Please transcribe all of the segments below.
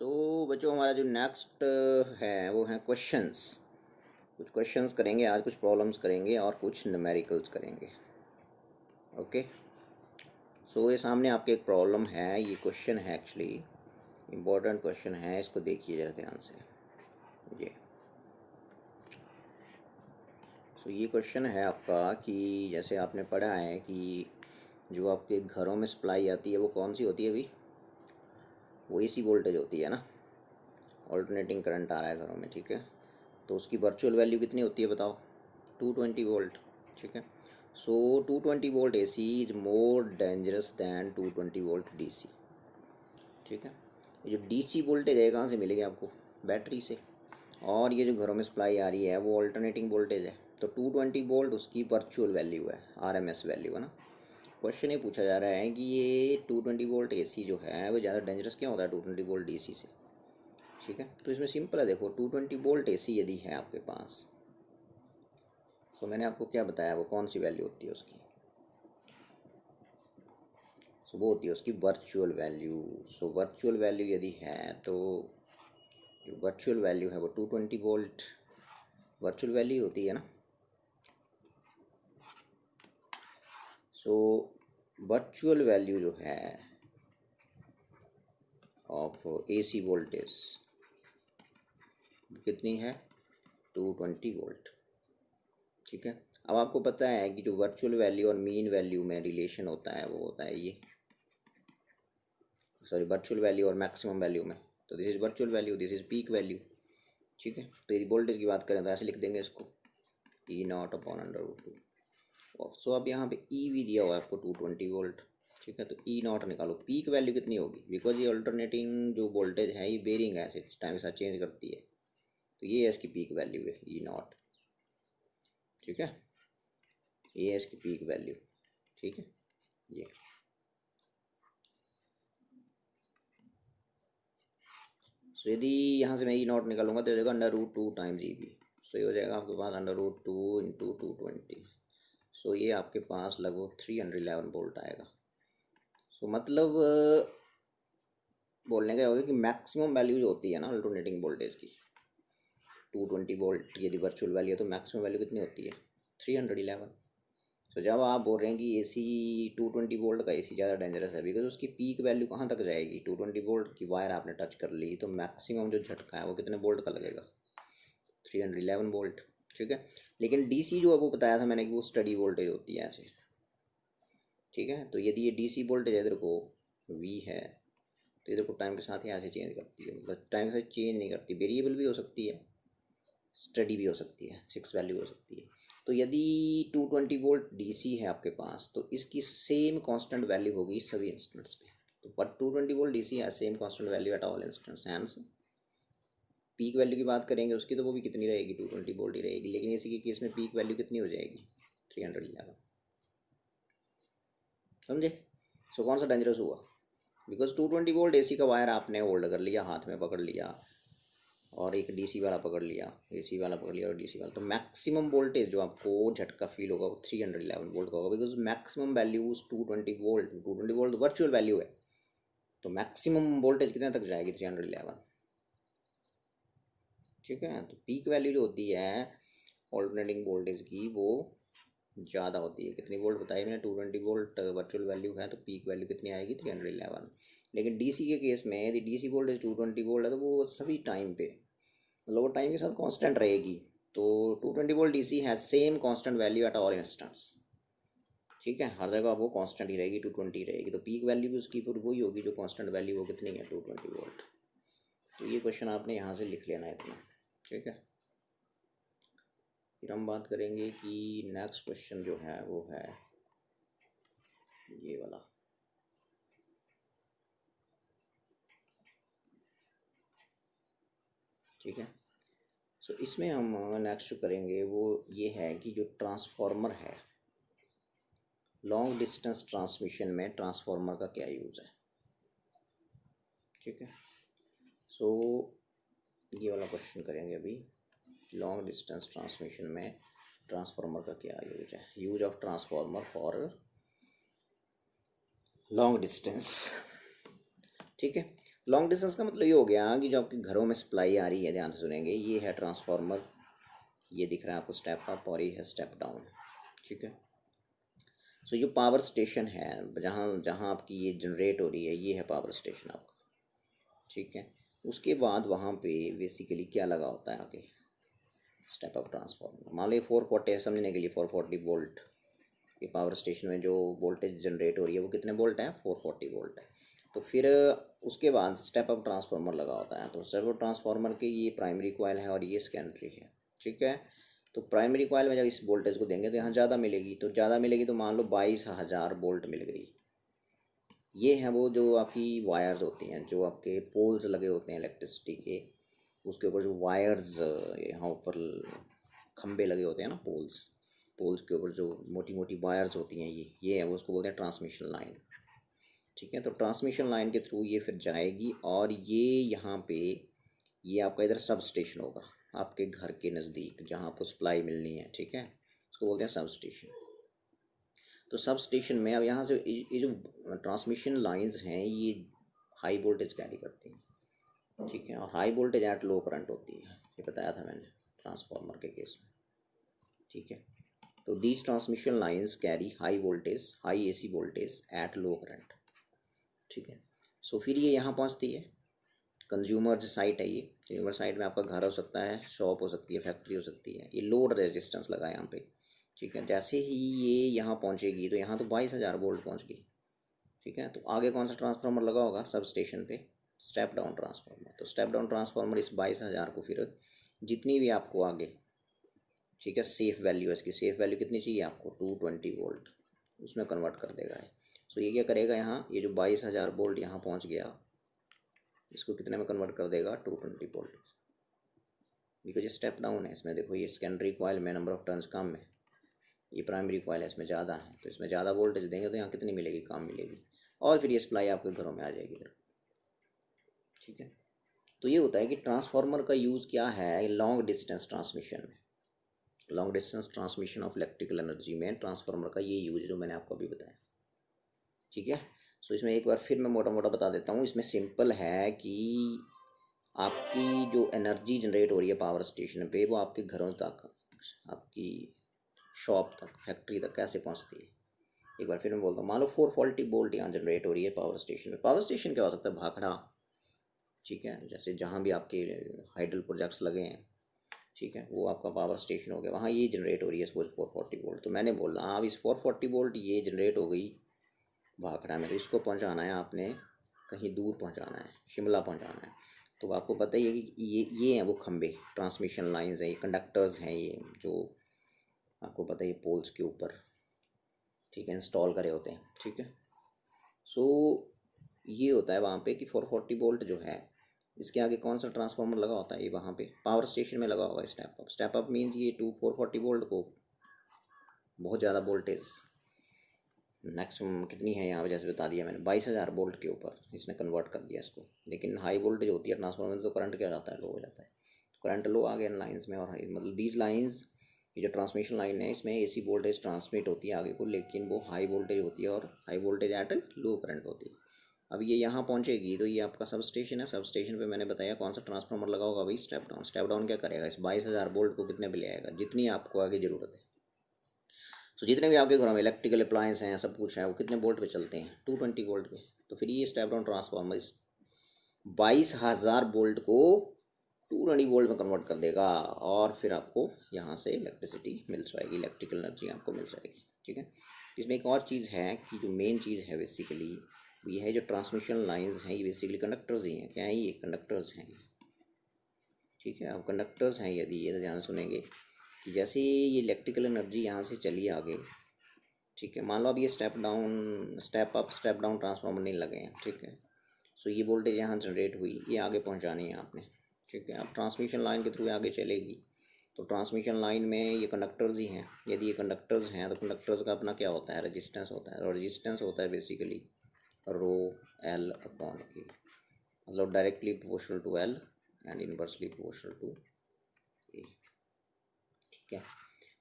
बच्चों हमारा जो नेक्स्ट है वो है क्वेश्चंस। कुछ क्वेश्चंस करेंगे आज, कुछ प्रॉब्लम्स करेंगे और कुछ न्यूमेरिकल्स करेंगे। ओके। ये सामने आपके एक प्रॉब्लम है, ये क्वेश्चन है, एक्चुअली इम्पोर्टेंट क्वेश्चन है, इसको देखिए ज़रा ध्यान से। ये ये क्वेश्चन है आपका कि जैसे आपने पढ़ा है कि जो आपके घरों में सप्लाई आती है वो कौन सी होती है अभी, वो एसी वोल्टेज होती है ना। ऑल्टरनेटिंग करंट आ रहा है घरों में, ठीक है। तो उसकी वर्चुअल वैल्यू कितनी होती है बताओ? 220 वोल्ट, ठीक है। 220 volt AC is more dangerous than 220 volt DC, ठीक है। ये जो डीसी वोल्टेज है कहाँ से मिलेगी आपको? बैटरी से। और ये जो घरों में सप्लाई आ रही है वो ऑल्टरनेटिंग वोल्टेज है। तो 220 वोल्ट उसकी वर्चुअल वैल्यू है, आरएमएस वैल्यू है ना। क्वेश्चन ये पूछा जा रहा है कि ये 220 वोल्ट एसी जो है वो ज़्यादा डेंजरस क्यों होता है 220 वोल्ट डीसी से, ठीक है। तो इसमें सिंपल है, देखो 220 वोल्ट एसी यदि है आपके पास, मैंने आपको क्या बताया, वो कौन सी वैल्यू होती है उसकी? वो होती है उसकी वर्चुअल वैल्यू। वर्चुअल वैल्यू यदि है तो जो वर्चुअल वैल्यू है वो 220 वोल्ट वर्चुअल वैल्यू होती है ना। वर्चुअल वैल्यू जो है ऑफ एसी वोल्टेज कितनी है? 220 वोल्ट, ठीक है। अब आपको पता है कि जो वर्चुअल वैल्यू और मीन वैल्यू में रिलेशन होता है वो होता है ये, सॉरी वर्चुअल वैल्यू और मैक्सिमम वैल्यू में, तो this is virtual value, this is peak value, ठीक है। तो यदि वोल्टेज की बात करें तो ऐसे लिख देंगे इसको, ई नॉट अपॉन √2। अब यहाँ पे ई भी दिया हुआ है आपको 220 वोल्ट, ठीक है। तो ई नॉट निकालो, पीक वैल्यू कितनी होगी, बिकॉज ये अल्टरनेटिंग जो वोल्टेज है ये बेरिंग है, टाइम के साथ चेंज करती है, तो ये है इसकी पीक वैल्यू है ई नॉट, ठीक है। ये है इसकी पीक वैल्यू, ठीक है। ये यदि यहाँ से मैं ई नॉट निकालूंगा तो हो जाएगा √2 टाइम्स ई बी। ये हो जाएगा आपके पास √2 इंटू 220। ये आपके पास लगभग 311 वोल्ट आएगा। मतलब बोलने का होगा कि मैक्सिमम वैल्यू जो होती है ना अल्टरनेटिंग वोल्टेज की 220 वोल्ट यदि वर्चुअल वैल्यू है तो मैक्सिमम वैल्यू कितनी होती है? 311। जब आप बोल रहे हैं कि एसी 220 वोल्ट का एसी ज़्यादा डेंजरस है बिकॉज उसकी पीक वैल्यू कहाँ तक जाएगी? 220 वोल्ट की वायर आपने टच कर ली तो मैक्सिमम जो झटका है वो कितने वोल्ट का लगेगा? 311 वोल्ट, ठीक है। लेकिन डीसी जो है वो बताया था मैंने कि वो स्टडी वोल्टेज होती है ऐसे, ठीक है। तो यदि ये डीसी वोल्टेज इधर को वी है तो इधर को टाइम के साथ ही ऐसे चेंज करती है, मतलब टाइम के साथ चेंज नहीं करती, वेरिएबल भी हो सकती है, स्टडी भी हो सकती है, फिक्स वैल्यू हो सकती है। तो यदि 220 वोल्ट डीसी है आपके पास तो इसकी सेम कांस्टेंट वैल्यू होगी सभी इंस्टेंट्स पे। तो बट 220 वोल्ट डीसी है same constant value at all instants, hence peak value की बात करेंगे उसकी तो वो भी कितनी रहेगी? 220 वोल्ट ही रहेगी, लेकिन इसी के केस में पीक वैल्यू कितनी हो जाएगी? 311, समझे। कौन सा डेंजरस हुआ? बिकॉज 220 वोल्ट एसी का वायर आपने होल्ड कर लिया, हाथ में पकड़ लिया, और एक डीसी वाला पकड़ लिया, एसी वाला पकड़ लिया और डीसी वाला, तो मैक्सिमम वोल्टेज जो आपको झटका फील होगा वो 311 वोल्ट का होगा, because maximum values 220 volt, 220 volt virtual value है, तो मैक्सिमम वोल्टेज कितने तक जाएगी? 311, ठीक है। तो पीक वैल्यू जो होती है ऑल्टरनेटिंग वोल्टेज की वो ज़्यादा होती है, कितनी वोल्ट बताई मैंने? 220 वोल्ट वर्चुअल वैल्यू है तो पीक वैल्यू कितनी आएगी? 311। लेकिन डीसी के केस में यदि डीसी वोल्टेज 220 वोल्ट है तो वो सभी टाइम पे, मतलब वो टाइम के साथ कांस्टेंट रहेगी। तो 220 volt DC has same constant value at all instants, ठीक है। हर जगह वो कांस्टेंट ही रहेगी, 220 रहेगी, तो पीक वैल्यू भी उसकी फिर वही होगी जो कांस्टेंट वैल्यू वो कितनी है? 220 वोल्ट। तो ये क्वेश्चन आपने यहाँ से लिख लेना है इतना, ठीक है। फिर हम बात करेंगे कि नेक्स्ट क्वेश्चन जो है वो है ये वाला, ठीक है। इसमें हम नेक्स्ट करेंगे वो ये है कि जो ट्रांसफार्मर है, लॉन्ग डिस्टेंस ट्रांसमिशन में ट्रांसफार्मर का क्या यूज़ है, ठीक है। ये वाला क्वेश्चन करेंगे अभी, लॉन्ग डिस्टेंस ट्रांसमिशन में ट्रांसफार्मर का क्या यूज है, use of transformer for long distance, ठीक है। लॉन्ग डिस्टेंस का मतलब ये हो गया कि जो आपके घरों में सप्लाई आ रही है, ध्यान से सुनेंगे, ये है ट्रांसफार्मर, ये दिख रहा है आपको स्टेप अप, और ये है स्टेप डाउन, ठीक है। सो जो पावर स्टेशन है, जहाँ जहाँ आपकी ये जनरेट हो रही है, ये है पावर स्टेशन आपका, ठीक है। उसके बाद वहाँ पे बेसिकली क्या लगा होता है आगे, स्टेप अप ट्रांसफार्मर। मान लो 440 है, समझने के लिए 440 वोल्ट, ये पावर स्टेशन में जो वोल्टेज जनरेट हो रही है वो कितने वोल्ट है, 440 वोल्ट है। तो फिर उसके बाद स्टेप अप ट्रांसफार्मर लगा होता है। तो स्टेप अप ट्रांसफार्मर के ये प्राइमरी कॉइल है और ये सेकेंडरी है, ठीक है। तो प्राइमरी कॉइल में जब इस वोल्टेज को देंगे तो यहाँ ज़्यादा मिलेगी, तो ज़्यादा मिलेगी तो मान लो 22,000 वोल्ट मिल गई। ये हैं वो जो आपकी वायर्स होती हैं, जो आपके पोल्स लगे होते हैं इलेक्ट्रिसिटी के, उसके ऊपर जो वायर्स, यहाँ ऊपर खंबे लगे होते हैं ना, पोल्स, पोल्स के ऊपर जो मोटी मोटी वायर्स होती हैं, ये है वो, उसको बोलते हैं ट्रांसमिशन लाइन, ठीक है। तो ट्रांसमिशन लाइन के थ्रू ये फिर जाएगी, और ये यहाँ पे ये आपका इधर सब स्टेशन होगा आपके घर के नज़दीक, जहाँ आपको सप्लाई मिलनी है, ठीक है, उसको बोलते हैं सब स्टेशन। तो सब स्टेशन में अब यहाँ से ये जो ट्रांसमिशन लाइंस हैं, ये हाई वोल्टेज कैरी करती हैं, ठीक है, और high voltage at low current होती है, ये बताया था मैंने ट्रांसफार्मर के केस में, ठीक है। तो these transmission lines carry high voltage, high AC voltage at low current, ठीक है। सो फिर ये यहाँ पहुँचती है, कंज्यूमर साइट है ये, कंज्यूमर साइट में आपका घर हो सकता है, शॉप हो सकती है, फैक्ट्री हो सकती है, ये लोड रेजिस्टेंस लगा है यहाँ पे, ठीक है। जैसे ही ये यहाँ पहुँचेगी तो यहाँ तो 22,000 वोल्ट पहुँच गई, ठीक है। तो आगे कौन सा ट्रांसफार्मर लगा होगा, सब स्टेशन पे स्टेप डाउन ट्रांसफार्मर। तो स्टेप डाउन ट्रांसफार्मर इस 22,000 को फिर जितनी भी आपको आगे, ठीक है, सेफ वैल्यू है इसकी, सेफ वैल्यू कितनी चाहिए आपको, 220 वोल्ट, उसमें कन्वर्ट कर देगा है। सो ये क्या करेगा, यहाँ ये जो 22,000 वोल्ट यहाँ पहुँच गया, इसको कितने में कन्वर्ट कर देगा, 220 वोल्ट, बिकॉज ये स्टेप डाउन है। इसमें देखो ये सेकेंडरी कॉइल में नंबर ऑफ टर्न्स कम है, ये प्राइमरी कॉइल है, इसमें ज़्यादा है, तो इसमें ज़्यादा वोल्टेज देंगे तो यहाँ कितनी मिलेगी, कम मिलेगी, और फिर ये सप्लाई आपके घरों में आ जाएगी इधर, ठीक है। तो ये होता है कि ट्रांसफार्मर का यूज़ क्या है लॉन्ग डिस्टेंस ट्रांसमिशन में, long distance transmission of electrical energy में ट्रांसफार्मर का ये यूज जो मैंने आपको अभी बताया, ठीक है। सो इसमें एक बार फिर मैं मोटा मोटा बता देता हूँ। इसमें सिंपल है कि आपकी जो एनर्जी जनरेट हो रही है पावर स्टेशन पे, वो आपके घरों तक, आपकी शॉप तक, फैक्ट्री तक कैसे पहुँचती है। एक बार फिर मैं बोलता हूँ, मान लो 440 वोल्ट यहाँ जनरेट हो रही है पावर स्टेशन में। पावर स्टेशन क्या हो सकता है, भाखड़ा, ठीक है, जैसे जहाँ भी आपके हाइडल प्रोजेक्ट्स लगे हैं, ठीक है, वो आपका पावर स्टेशन हो गया, वहाँ ये जनरेट हो रही है सपोज 440 वोल्ट। तो मैंने बोला अब इस 440 वोल्ट ये जनरेट हो गई भाखड़ा में, तो इसको पहुँचाना है आपने कहीं दूर, पहुँचाना है शिमला पहुँचाना है। तो आपको पता ही है कि ये हैं वो खंबे, ट्रांसमिशन लाइंस हैं, ये कंडक्टर्स हैं, ये जो आपको पता है ये पोल्स के ऊपर, ठीक है, इंस्टॉल करे होते हैं, ठीक है। सो ये होता है वहाँ पे कि 440 वोल्ट जो है, इसके आगे कौन सा ट्रांसफार्मर लगा होता है, ये वहाँ पे पावर स्टेशन में लगा होगा step up. Step up means ये 440 वोल्ट को बहुत ज़्यादा वोल्टेज, मैक्सिमम कितनी है यहाँ पे, जैसे बता दिया मैंने 22,000 वोल्ट के ऊपर इसने कन्वर्ट कर दिया इसको। लेकिन हाई वोल्टेज होती है ट्रांसफार्मर में तो करंट क्या जाता है, लो हो जाता है, करंट लो आ गया इन लाइन्स में, और हाई मतलब दीज लाइन्स, ये जो ट्रांसमिशन लाइन है इसमें एसी वोल्टेज ट्रांसमिट होती है आगे को, लेकिन वो हाई वोल्टेज होती है, और high voltage at low current होती है। अब ये यहाँ पहुँचेगी तो ये आपका सब स्टेशन है, सब स्टेशन पे मैंने बताया कौन सा ट्रांसफार्मर लगा होगा, भाई स्टेप डाउन। स्टेप डाउन क्या करेगा, इस 22,000 वोल्ट को कितने पे ले आएगा, जितनी आपको आगे ज़रूरत है। तो जितने भी आपके घरों में इलेक्ट्रिकल अप्लायंस हैं, सब कुछ है, वो कितने वोल्ट पे चलते हैं, 220 वोल्ट पे। तो फिर ये स्टेप डाउन ट्रांसफार्मर इस 22,000 वोल्ट को 220 वोल्ट में कन्वर्ट कर देगा, और फिर आपको यहाँ से इलेक्ट्रिसिटी मिल जाएगी, इलेक्ट्रिकल एनर्जी आपको मिल जाएगी, ठीक है। इसमें एक और चीज़ है कि जो मेन चीज़ है बेसिकली ये है, जो ट्रांसमिशन लाइंस हैं ये बेसिकली कंडक्टर्स ही हैं। क्या है ये, कंडक्टर्स हैं, ठीक है। अब कंडक्टर्स हैं यदि, ये तो ध्यान सुनेंगे कि जैसे ये इलेक्ट्रिकल एनर्जी यहाँ से चली आगे, ठीक है, मान लो अब ये step down, step up, step down transformer नहीं लगे हैं, ठीक है। सो ये वोल्टेज यहाँ जनरेट हुई, ये आगे पहुँचानी है आपने, ठीक है। अब ट्रांसमिशन लाइन के थ्रू आगे चलेगी, तो ट्रांसमिशन लाइन में ये कंडक्टर्स ही हैं। यदि ये कंडक्टर्स हैं तो कंडक्टर्स का अपना क्या होता है, रेजिस्टेंस होता है, और रेजिस्टेंस होता है basically rho L upon A, मतलब directly proportional to L and inversely proportional to A, ठीक है।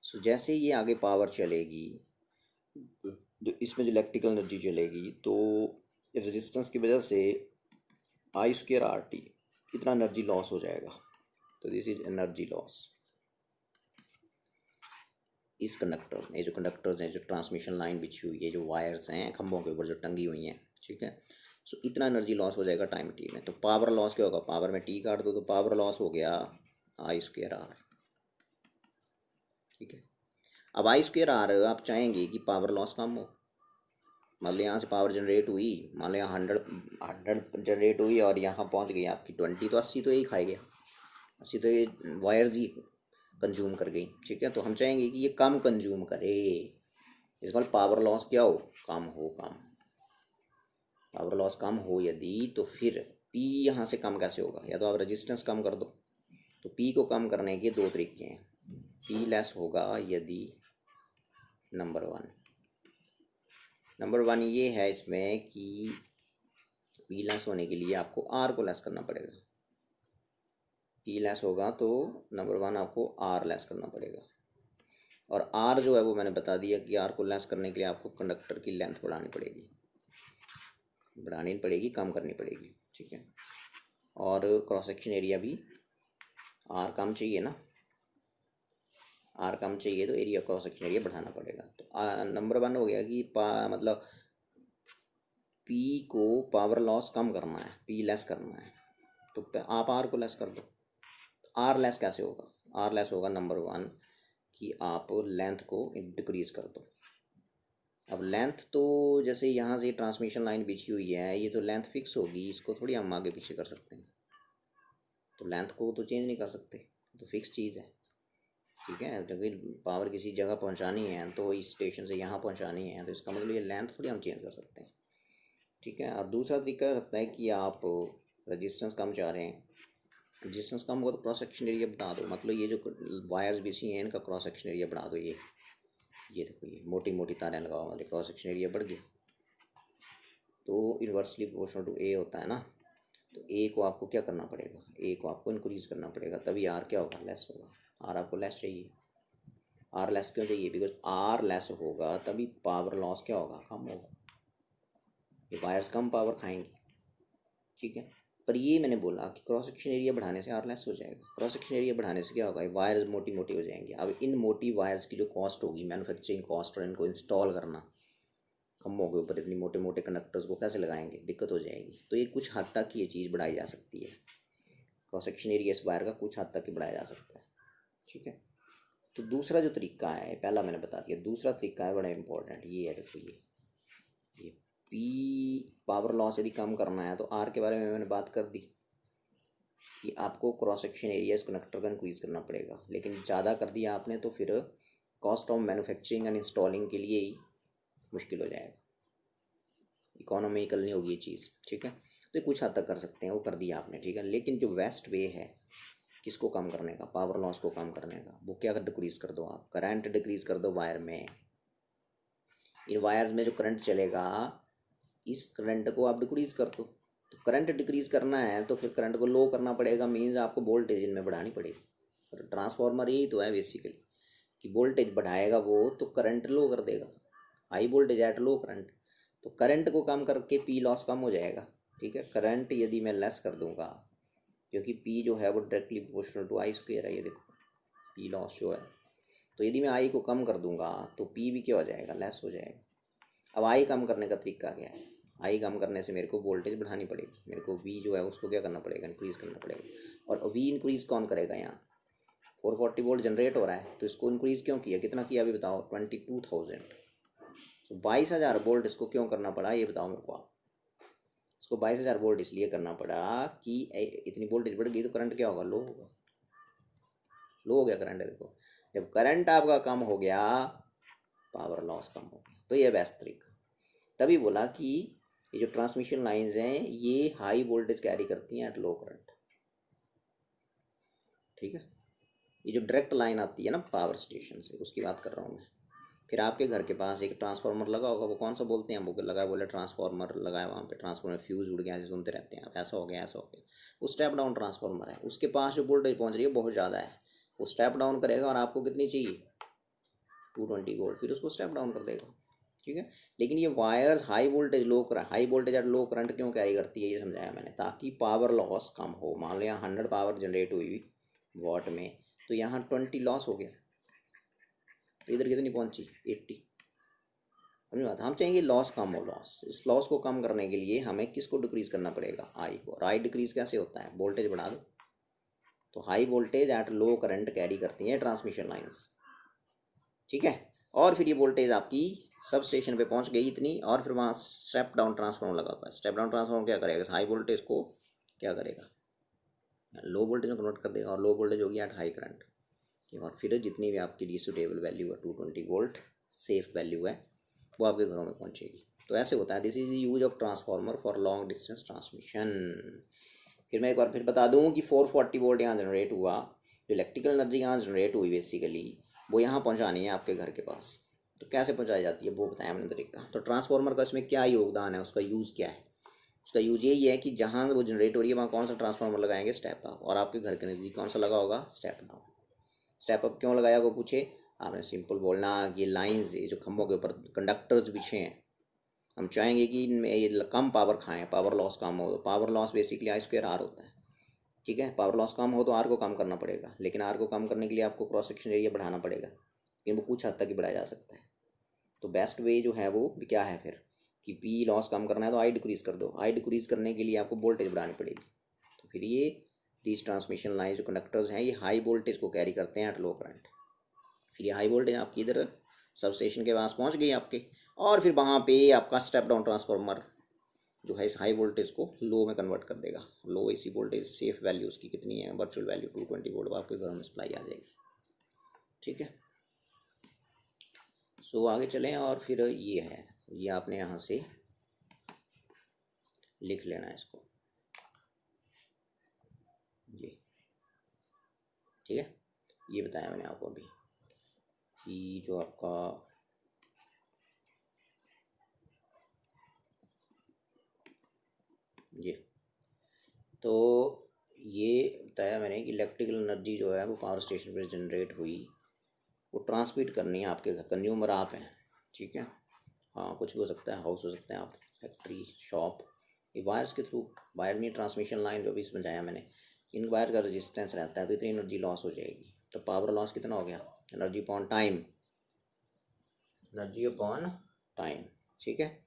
सो जैसे ये आगे पावर चलेगी, जो इसमें जो इलेक्ट्रिकल एनर्जी चलेगी, तो रेजिस्टेंस की वजह से आई स्क्वायर आर टी, इतना एनर्जी लॉस हो जाएगा। तो दिस इज एनर्जी लॉस। इस कंडक्टर, ये जो कंडक्टर्स हैं, जो ट्रांसमिशन लाइन बिछी हुई है, जो वायर्स हैं खंभों के ऊपर जो टंगी हुई हैं, ठीक है, सो इतना एनर्जी लॉस हो जाएगा टाइम टी में। तो पावर लॉस क्या होगा, पावर में टी काट दो तो पावर लॉस हो गया आई स्क्वायर आर, ठीक है। अब आई स्क्वायर आर आप चाहेंगे कि पावर लॉस कम हो, मान लो यहाँ से पावर जनरेट हुई, मान लो यहाँ 100 जनरेट हुई और यहाँ पहुँच गई आपकी 20, तो 80 तो यही खाई गया, 80 तो ये वायर्स ही कंज्यूम कर गई, ठीक है। तो हम चाहेंगे कि ये कम कंज्यूम करे, इसका पावर लॉस क्या हो, कम हो, कम पावर लॉस कम हो यदि, तो फिर पी यहाँ से कम कैसे होगा, या तो आप रेजिस्टेंस कम कर दो। तो पी को कम करने के दो तरीके हैं। पी लेस होगा यदि नंबर वन ये है इसमें कि पी लेस होने के लिए आपको आर को लेस करना पड़ेगा। पी लेस होगा तो नंबर वन आपको आर लेस करना पड़ेगा, और आर जो है वो मैंने बता दिया कि आर को लेस करने के लिए आपको कंडक्टर की लेंथ बढ़ानी पड़ेगी, कम करनी पड़ेगी, ठीक है। और क्रॉस सेक्शन एरिया भी आर कम चाहिए ना, आर कम चाहिए तो एरिया, क्रॉस सेक्शन एरिया बढ़ाना पड़ेगा। तो नंबर वन हो गया कि मतलब पी को पावर लॉस कम करना है, पी लेस करना है, तो आप आर को लेस कर दो। आर लेस कैसे होगा, आर लेस होगा नंबर वन कि आप लेंथ को डिक्रीज़ कर दो। अब लेंथ तो जैसे यहाँ से ट्रांसमिशन लाइन बिछी हुई है, ये तो लेंथ फिक्स होगी, इसको थोड़ी हम आगे पीछे कर सकते हैं, तो लेंथ को तो चेंज नहीं कर सकते, तो फिक्स चीज़ है, ठीक है। क्योंकि पावर किसी जगह पहुँचानी है तो इस स्टेशन से यहाँ पहुँचानी है, तो इसका मतलब ये लेंथ थोड़ी हम चेंज कर सकते हैं, ठीक है। और दूसरा तरीका हो सकता है कि आप रजिस्टेंस कम चाह रहे हैं, रजिस्टेंस कम होगा तो क्रॉस सेक्शन एरिया बढ़ा दो, मतलब ये जो वायर्स बिछी हैं इनका क्रॉस सेक्शन एरिया बढ़ा दो। ये देखो, ये मोटी मोटी तारें लगाओ, मतलब क्रॉस सेक्शन एरिया बढ़ गया, तो इन्वर्सली प्रोपोर्शनल टू ए होता है ना, तो ए को आपको क्या करना पड़ेगा, ए को आपको इंक्रीज़ करना पड़ेगा, तभी आर क्या होगा, लेस होगा। आर आपको लेस चाहिए, आर लेस क्यों चाहिए, बिकॉज आर लेस होगा तभी पावर लॉस क्या होगा, कम होगा, ये वायर्स कम पावर खाएंगी, ठीक है। पर ये मैंने बोला कि क्रॉस सेक्शन एरिया बढ़ाने से आर लेस हो जाएगा, क्रॉस सेक्शन एरिया बढ़ाने से क्या होगा, वायर्स मोटी मोटी हो जाएंगी। अब इन मोटी वायर्स की जो कॉस्ट होगी, मैन्युफैक्चरिंग कॉस्ट, और इनको इंस्टॉल करना, खम्भों के ऊपर इतनी मोटे मोटे कनेक्टर्स को कैसे लगाएंगे, दिक्कत हो जाएगी। तो ये कुछ हद तक ये चीज़ बढ़ाई जा सकती है, क्रॉस सेक्शन एरिया इस वायर का कुछ हद तक ही बढ़ाया जा सकता है, ठीक है। तो दूसरा जो तरीका है, पहला मैंने बता दिया, दूसरा तरीका है बड़ा इंपॉर्टेंट, ये है, देखो ये पी पावर लॉस यदि कम करना है तो आर के बारे में मैंने बात कर दी कि आपको क्रॉस सेक्शन एरिया इस कनेक्टर का इंक्रीज़ करना पड़ेगा, लेकिन ज़्यादा कर दिया आपने तो फिर cost of manufacturing and installing के लिए ही मुश्किल हो जाएगा, इकोनॉमिकल नहीं होगी ये चीज़, ठीक है। तो कुछ हद तक कर सकते हैं, वो कर दिया आपने, ठीक है। लेकिन जो बेस्ट वे है किसको कम करने का, पावर लॉस को कम करने का, वो क्या डिक्रीज़ कर दो, आप करंट डिक्रीज़ कर दो वायर में। इन वायर्स में जो करंट चलेगा, इस करंट को आप डिक्रीज़ कर दो। तो करंट डिक्रीज़ करना है तो फिर करंट को लो करना पड़ेगा, मीन्स आपको वोल्टेज इनमें बढ़ानी पड़ेगी। ट्रांसफार्मर यही तो है बेसिकली, कि वोल्टेज बढ़ाएगा वो तो करंट लो कर देगा, high voltage at low current, तो करंट को कम करके पी लॉस कम हो जाएगा, ठीक है। करंट यदि मैं लेस कर दूंगा, क्योंकि पी जो है वो directly proportional to I square है, ये देखो पी लॉस जो है, तो यदि मैं आई को कम कर दूंगा तो पी भी क्या हो जाएगा, लेस हो जाएगा। अब आई कम करने का तरीका क्या है, आई कम करने से मेरे को वोल्टेज बढ़ानी पड़ेगी, मेरे को वी जो है उसको क्या करना पड़ेगा, इंक्रीज़ करना पड़ेगा। और वी इंक्रीज़ कौन करेगा, यहाँ 440 वोल्ट जनरेट हो रहा है, तो इसको इंक्रीज़ क्यों किया, कितना किया अभी बताओ, 22,000, तो 22,000 वोल्ट इसको क्यों करना पड़ा, ये बताओ मेरे को आप। इसको 22,000 वोल्ट इसलिए करना पड़ा कि इतनी वोल्टेज बढ़ गई तो करंट क्या होगा, लो होगा, लो हो गया करंट। देखो जब करंट आपका कम हो गया, पावर लॉस कम हो गया, तो ये बेस्ट तरीका। तभी बोला कि ये जो ट्रांसमिशन लाइंस हैं ये हाई वोल्टेज कैरी करती हैं एट लो करंट, ठीक है। ये जो डायरेक्ट लाइन आती है ना पावर स्टेशन से, उसकी बात कर रहा हूँ मैं। फिर आपके घर के पास एक ट्रांसफार्मर लगा होगा, वो कौन सा बोलते हैं, वो लगाया, बोले ट्रांसफार्मर लगाया, वहाँ पे ट्रांसफार्मर फ्यूज़ उड़ गया, ऐसे सुनते रहते हैं आप, ऐसा हो गया ऐसा हो गया। वो स्टेप डाउन ट्रांसफार्मर है, उसके पास जो वोल्टेज पहुँच रही है बहुत ज़्यादा है, वो स्टेप डाउन करेगा और आपको कितनी चाहिए, 220 वोल्ट, फिर उसको स्टेप डाउन कर देगा, ठीक है। लेकिन ये वायर्स हाई वोल्टेज और लो करंट क्यों कैरी करती है ये समझाया मैंने, ताकि पावर लॉस कम हो। मान लो यहाँ 100 पावर जनरेट हुई वॉट में, तो यहाँ 20 लॉस हो गया, इधर कितनी पहुँची 80। समझ बात, हम चाहेंगे लॉस कम हो। इस लॉस को कम करने के लिए हमें किसको डिक्रीज करना पड़ेगा, आई को। और आई डिक्रीज कैसे होता है, वोल्टेज बढ़ा दो। तो high voltage at low current carry करती हैं ट्रांसमिशन लाइंस, ठीक है। और फिर ये वोल्टेज आपकी सब स्टेशन पे पहुंच गई इतनी, और फिर वहाँ स्टेप डाउन ट्रांसफार्मर लगा हुआ है। स्टेप डाउन ट्रांसफार्मर क्या करेगा, हाई वोल्टेज को क्या करेगा, लो वोल्टेज में कन्वर्ट कर देगा, और लो वोल्टेज होगी एट हाई करंट। और फिर जितनी भी आपकी डी सुटेबल वैल्यू है 220 वोल्ट सेफ वैल्यू है, वो आपके घरों में पहुंचेगी। तो ऐसे होता है। This is use of transformer for long distance transmission. फिर मैं एक बार फिर बता दूँ कि 440 वोल्ट यहाँ जनरेट हुआ, जो इलेक्ट्रिकल एनर्जी यहाँ जनरेट हुई बेसिकली, वो यहाँ पहुँचानी है आपके घर के पास। तो कैसे पहुँचाई जाती है वो बताया मैंने तरीका। तो ट्रांसफार्मर का इसमें क्या योगदान है, उसका यूज़ क्या है। उसका यूज यही है कि जहाँ वो जनरेट हो रही है वहाँ कौन सा ट्रांसफार्मर लगाएंगे, स्टेप अप। और आपके घर के नज़दीक कौन सा लगा होगा, स्टेप डाउन। स्टेप अप क्यों लगाया को पूछे, आपने सिंपल बोलना ये लाइंस, ये जो खंभों के ऊपर कंडक्टर्स बिछे हैं, हम चाहेंगे कि इनमें ये कम पावर खाएं, पावर लॉस कम हो। तो power loss basically I square R होता है, ठीक है। पावर लॉस कम हो तो आर को कम करना पड़ेगा, लेकिन आर को कम करने के लिए आपको क्रॉस सेक्शन एरिया बढ़ाना पड़ेगा, लेकिन वो कुछ हद तक ही बढ़ाया जा सकता है। तो बेस्ट वे जो है वो क्या है फिर, कि पी लॉस कम करना है तो आई डिक्रीज़ कर दो। आई डिक्रीज़ करने के लिए आपको वोल्टेज बढ़ानी पड़ेगी। तो फिर ये दीज ट्रांसमिशन लाइन जो कंडक्टर्स हैं, ये हाई वोल्टेज को कैरी करते हैं एट लो करंट। फिर ये हाई वोल्टेज आपकी इधर सब स्टेशन के पास पहुंच गई आपके, और फिर वहाँ पे आपका स्टेप डाउन ट्रांसफार्मर जो है इस हाई वोल्टेज को लो में कन्वर्ट कर देगा। लो एसी वोल्टेज सेफ वैल्यू उसकी कितनी है, वर्चुअल वैल्यू 220 वोल्ट, आपके घर में सप्लाई आ जाएगी, ठीक है। सो आगे चलें, और फिर ये है, ये आपने यहाँ से लिख लेना है इसको, ये ठीक है। ये बताया मैंने आपको अभी कि जो आपका ये, तो ये बताया मैंने कि इलेक्ट्रिकल एनर्जी जो है वो पावर स्टेशन पर जनरेट हुई, वो ट्रांसमिट करनी है आपके घर। कंज्यूमर आप हैं, ठीक है। हाँ, कुछ भी हो सकता है, हाउस हो सकते हैं आप, फैक्ट्री, शॉप। ये वायर्स के थ्रू, वायर में ट्रांसमिशन लाइन जो भी समझाया मैंने, इन वायर का रेजिस्टेंस रहता है, तो इतनी एनर्जी लॉस हो जाएगी। तो पावर लॉस कितना हो गया, energy upon time, energy upon time, ठीक है।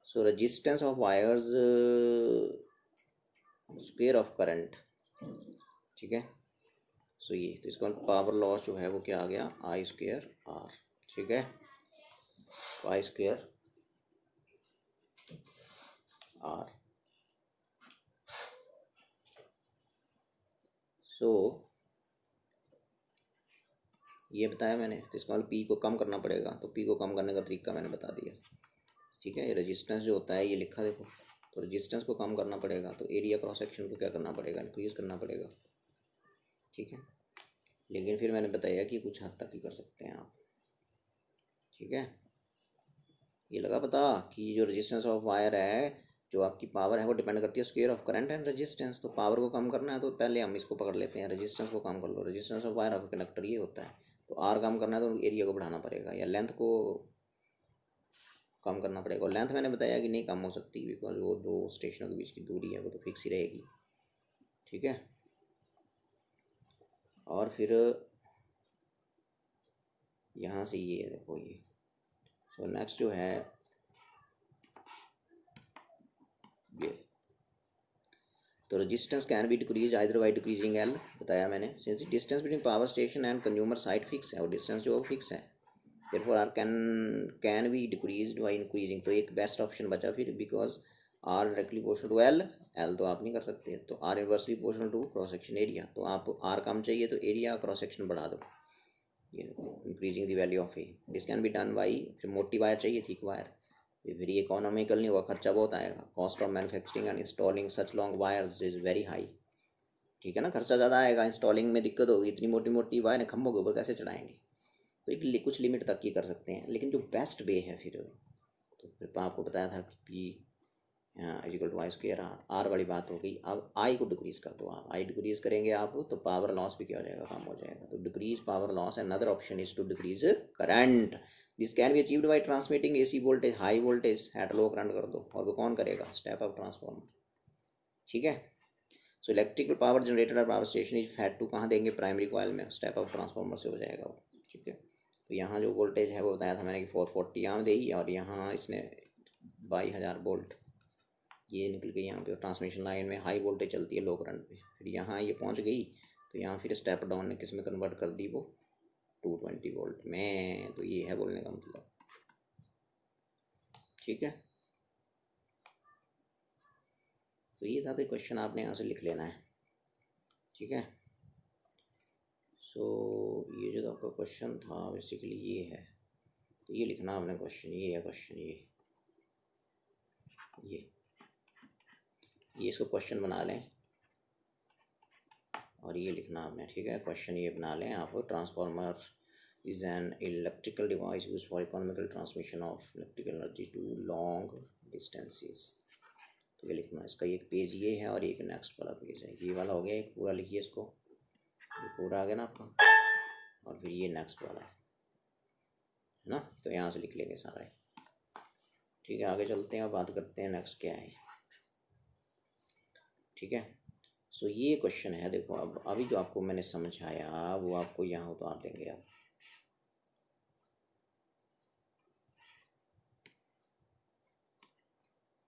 सो resistance of wires square of current, ठीक है। सो ये तो इसका पावर लॉस जो है वो क्या आ गया, आई स्क्वायर आर, ठीक है। आई स्क्वायर आर। सो ये बताया मैंने। तो इसका पी को कम करना पड़ेगा, तो पी को कम करने का तरीका मैंने बता दिया, ठीक है। रेजिस्टेंस जो होता है ये लिखा देखो, तो रेजिस्टेंस को कम करना पड़ेगा, तो एरिया क्रॉस सेक्शन को क्या करना पड़ेगा, इंक्रीज करना पड़ेगा, ठीक है। लेकिन फिर मैंने बताया कि कुछ हद तक ही कर सकते हैं आप, ठीक है। ये लगा पता कि जो रेजिस्टेंस ऑफ वायर है, जो आपकी पावर है वो डिपेंड करती है square of current and resistance. तो पावर को कम करना है तो पहले हम इसको पकड़ लेते हैं, रेजिस्टेंस को कम कर लो। Resistance of wire of conductor ये होता है। तो आर कम करना है तो एरिया को बढ़ाना पड़ेगा, या लेंथ को कम करना पड़ेगा। और लेंथ मैंने बताया कि नहीं कम हो सकती, बिकॉज वो दो स्टेशनों के बीच की दूरी है, वो तो फिक्स ही रहेगी, ठीक है। और फिर यहाँ से ये देखो ये, सो नेक्स्ट जो है ये, तो resistance can be decrease either by decreasing L, बताया मैंने। Since distance between power station and consumer site fix है, और डिस्टेंस जो फिक्स है, therefore R can be decreased by increasing. तो एक बेस्ट ऑप्शन बचा फिर, because R directly proportional to L, L तो आप नहीं कर सकते, तो R inversely proportional to cross section area. तो आप आर कम चाहिए तो एरिया क्रॉस सेक्शन बढ़ा दो, ये increasing the value of A. This can be done by, फिर मोटी वायर चाहिए, थिक वायर, फिर ये इकोनॉमिकल नहीं होगा, खर्चा बहुत आएगा। Cost of manufacturing and installing such long wires is very high, ठीक है ना। खर्चा ज़्यादा आएगा, इंस्टॉलिंग में दिक्कत होगी, इतनी मोटी मोटी वायर खंभों के ऊपर कैसे चढ़ाएंगे। तो एक कुछ लिमिट तक ही कर सकते हैं, लेकिन जो बेस्ट वे है फिर, तो फिर आपको बताया था कि पी हाँ equal to I square R वाली बात हो गई। अब आई को डिक्रीज़ कर दो आप, आई डिक्रीज़ करेंगे आप तो पावर लॉस भी क्या हो जाएगा, कम हो जाएगा। तो decrease power loss, another option is to decrease current. This can be achieved by transmitting AC voltage high voltage at low current कर दो, और वो कौन करेगा, स्टेप अप ट्रांसफॉर्मर। ठीक है, so electrical power generated power station is fed to कहाँ देंगे, प्राइमरी कॉइल में, स्टेप अप ट्रांसफॉर्मर से हो जाएगा वो। ठीक है, तो यहाँ जो वोल्टेज है वो बताया था मैंने कि 440 यहाँ दे, और यहाँ इसने 22,000 वोल्ट ये निकल गई यहाँ पे। ट्रांसमिशन लाइन में हाई वोल्टेज चलती है लो करंट पे, फिर यहाँ ये पहुँच गई तो यहाँ फिर स्टेप डाउन ने किस में कन्वर्ट कर दी, वो 220 वोल्ट में। तो ये है बोलने का मतलब। ठीक है, तो ये था, तो क्वेश्चन आपने यहाँ से लिख लेना है। ठीक है, सो ये जो आपका क्वेश्चन था बेसिकली ये है, तो ये लिखना आपने क्वेश्चन, ये है क्वेश्चन, ये इसको क्वेश्चन बना लें और ये लिखना आपने। ठीक है, क्वेश्चन ये बना लें आप, transformer is an electrical device use for economical transmission of electrical energy to long distances. तो ये लिखना, इसका एक पेज ये है और एक नेक्स्ट वाला पेज है, ये वाला हो गया एक पूरा, लिखिए इसको, ये पूरा आ गया ना आपका, और फिर ये नेक्स्ट वाला है ना, तो यहाँ से लिख लेंगे सारा। ठीक है, आगे चलते हैं और बात करते हैं नेक्स्ट क्या है। ठीक है, सो ये क्वेश्चन है, देखो अब अभी जो आपको मैंने समझाया वो आपको यहाँ उतार देंगे अब।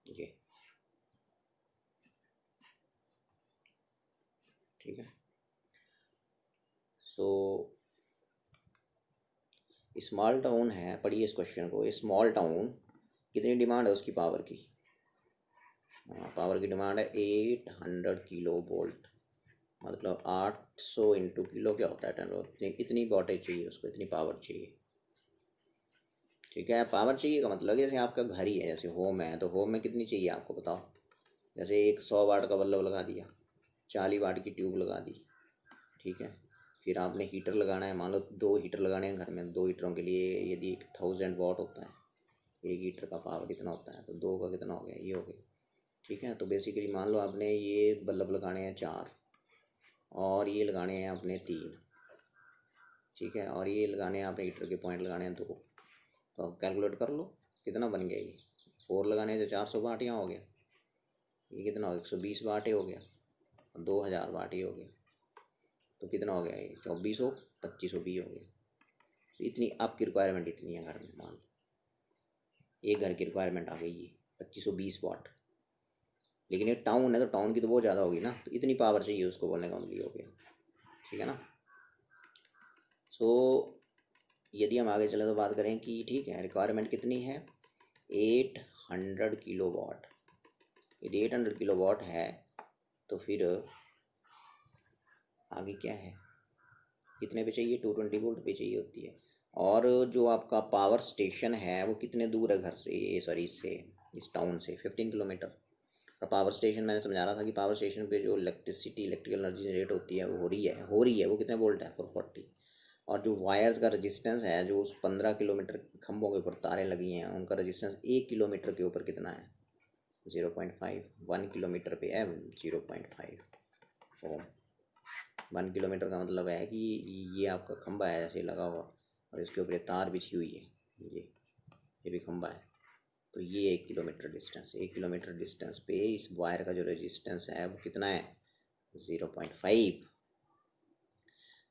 ये ठीक है, सो स्मॉल टाउन है, पढ़िए इस क्वेश्चन को। स्मॉल टाउन कितनी डिमांड है उसकी पावर की, पावर की डिमांड है 800 किलो वोल्ट, मतलब 800 इंटू किलो क्या होता है 10, इतनी वोल्टेज चाहिए उसको, इतनी पावर चाहिए। ठीक है, पावर चाहिए का मतलब जैसे आपका घर ही है, जैसे होम है, तो होम में कितनी चाहिए आपको बताओ। जैसे एक 100 वाट का बल्ब लगा दिया, 40 वाट की ट्यूब लगा दी। ठीक है, फिर आपने हीटर लगाना है, मान लो 2 हीटर लगाने हैं घर में, 2 हीटरों के लिए यदि 1000 वाट होता है, एक हीटर का पावर इतना होता है, तो 2 का कितना हो गया, ये हो गया। ठीक है, तो बेसिकली मान लो आपने ये बल्ब लगाने हैं 4 और ये लगाने हैं अपने 3। ठीक है, और ये लगाने हैं आपने हीटर के पॉइंट लगाने हैं 2, तो आप कैलकुलेट कर लो कितना बन गया। ये 4 लगाने हैं तो 400 वाट यहाँ हो गया, ये कितना हो गया 120 वाट ही हो गया, 2000 वाट ही हो गया, तो कितना हो गया ये 2400 2520 हो गया। तो इतनी आपकी रिक्वायरमेंट इतनी है घर में, मान लो एक घर की रिक्वायरमेंट आ गई है 2520 वाट, लेकिन ये टाउन है तो टाउन की तो बहुत ज़्यादा होगी ना, तो इतनी पावर चाहिए उसको, बोलने का मतलब हो गया। ठीक है ना, सो यदि हम आगे चले तो बात करें कि ठीक है रिक्वायरमेंट कितनी है 800 किलो वाट। यदि 800 किलो वाट है तो फिर आगे क्या है, कितने पे चाहिए, 220 वोल्ट पे चाहिए होती है। और जो आपका पावर स्टेशन है वो कितने दूर है घर से, सॉरी इससे, इस टाउन से 15 किलोमीटर। और पावर स्टेशन मैंने समझा रहा था कि पावर स्टेशन पे जो इलेक्ट्रिसिटी इलेक्ट्रिकल एनर्जी जनरेट होती है वो हो रही है वो कितने वोल्ट है 440। और जो वायर्स का रेजिस्टेंस है, जो उस 15 किलोमीटर खंभों के ऊपर तारें लगी हैं, उनका रेजिस्टेंस 1 किलोमीटर के ऊपर कितना है 0.5, 1 किलोमीटर पे है 0.5 ओम। 1 किलोमीटर का मतलब है कि ये आपका खंभा है ऐसे लगा हुआ, और इसके ऊपर तार बिछी हुई है, ये भी खंभा है, तो ये 1 किलोमीटर डिस्टेंस, 1 किलोमीटर डिस्टेंस पे इस वायर का जो रेजिस्टेंस है वो कितना है 0.5।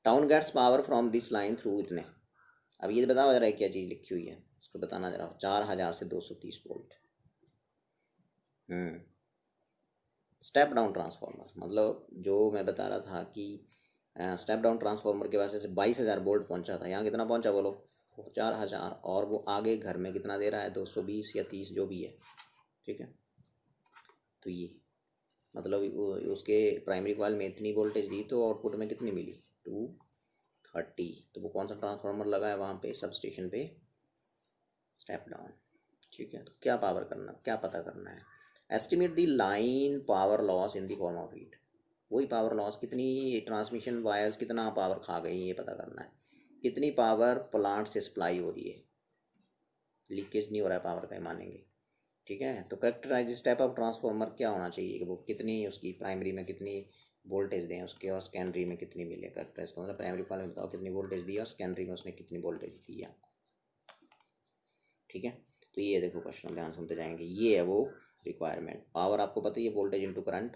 Town gets power from this line through इतने। अब ये बताओ जरा क्या चीज़ लिखी हुई है, उसको बताना जरा। 4000 से 230 वोल्ट। स्टेप डाउन ट्रांसफार्मर, मतलब जो मैं बता रहा था कि स्टेप डाउन ट्रांसफार्मर के वजह से 22,000 वोल्ट पहुंचा था, यहाँ कितना पहुंचा बोलो 4000, और वो आगे घर में कितना दे रहा है 220 या 30 जो भी है। ठीक है, तो ये मतलब उसके प्राइमरी कॉइल में इतनी वोल्टेज दी तो आउटपुट में कितनी मिली 230। तो वो कौन सा ट्रांसफार्मर लगा है वहाँ पे सब स्टेशन पे, स्टेप डाउन। ठीक है, तो क्या पावर करना, क्या पता करना है, estimate the line power loss in the form of heat. वही पावर लॉस, कितनी ट्रांसमिशन वायर्स कितना पावर खा गई ये पता करना है, कितनी पावर प्लांट से सप्लाई हो रही है, लीकेज नहीं हो रहा है पावर का, मानेंगे। ठीक है। तो करेक्टराइज स्टेप अप ट्रांसफार्मर क्या होना चाहिए कि वो कितनी उसकी प्राइमरी में कितनी वोल्टेज दें उसके और सेकेंडरी में कितनी मिले। करेक्टराइज का मतलब प्राइमरी कॉल में बताओ कितनी वोल्टेज दी और सेकेंडरी में उसने कितनी वोल्टेज दी है आपको। ठीक है। तो ये देखो क्वेश्चन ध्यान सुनते जाएंगे। ये है वो रिक्वायरमेंट। पावर आपको पता है ये वोल्टेज इनटू करंट।